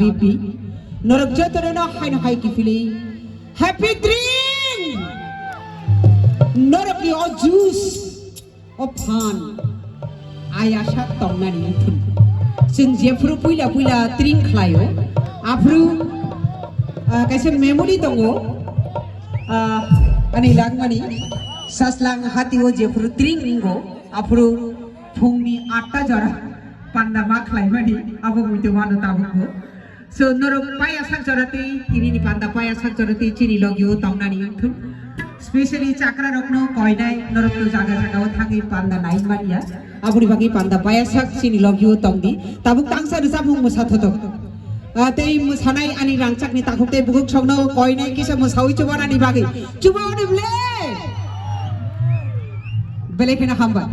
pipi norok jotoro no haino hai kifili happy dream norok ni o juice o pan aya sha tongmani thun sing jefru puila tring khlayo afru kaise memory tongo ani langmani saslang hati o jefru tring ringo afru phungni 8ta jara panda ma khlaimani abo muito manu tabuko so norok paya sak jarati ini ni panda paya sak jarati chini logio tamnani thun specially chakra rokno koinai norok tu jaga jaga thangi panda nain mania aburi bagi panda paya sak chini logio tamdi tabuk tangsa rusa phung musa thotok tei musanai ani rangchak ni takuk tei buguk sogno koinai kisa musawi chubana ni bagi chuba oni bele kena hamba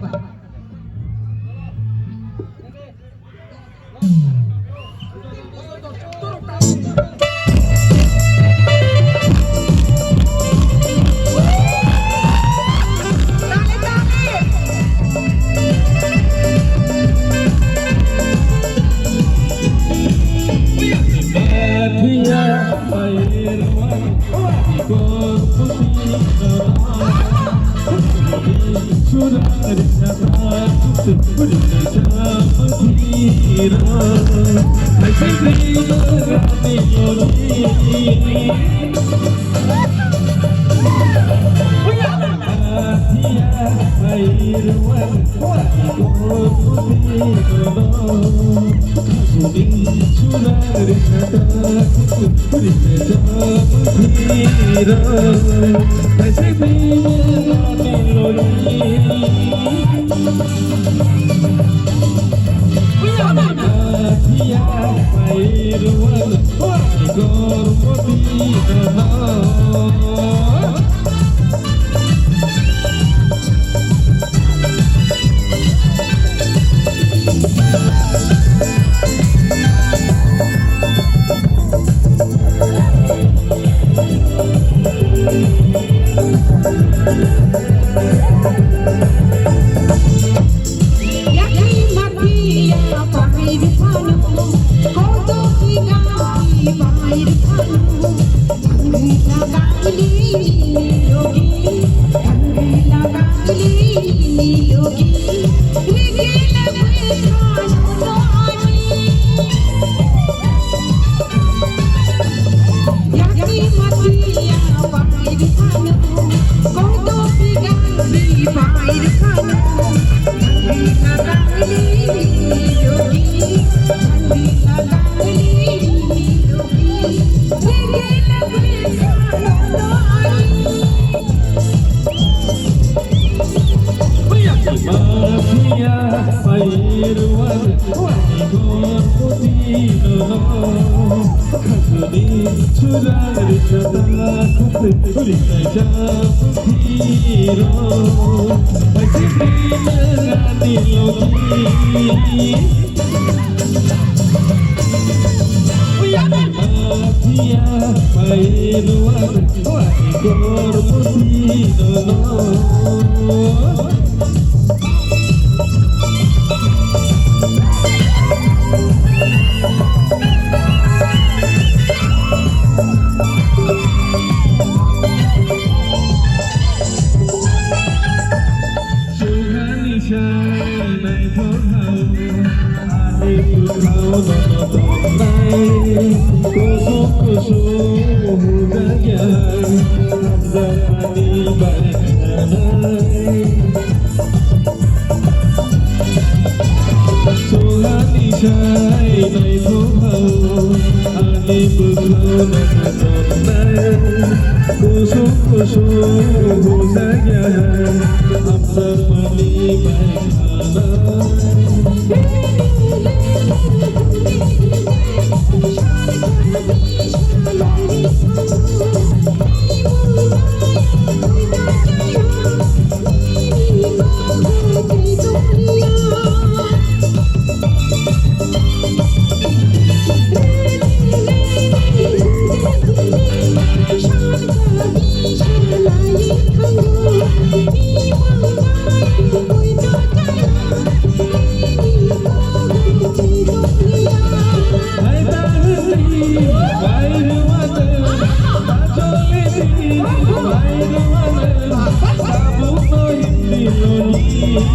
Hãy subscribe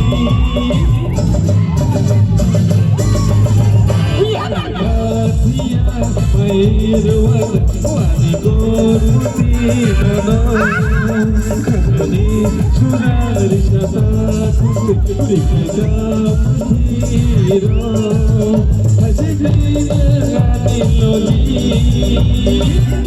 cho kênh Ghiền Mì Gõ để không bỏ lỡ những video hấp dẫn.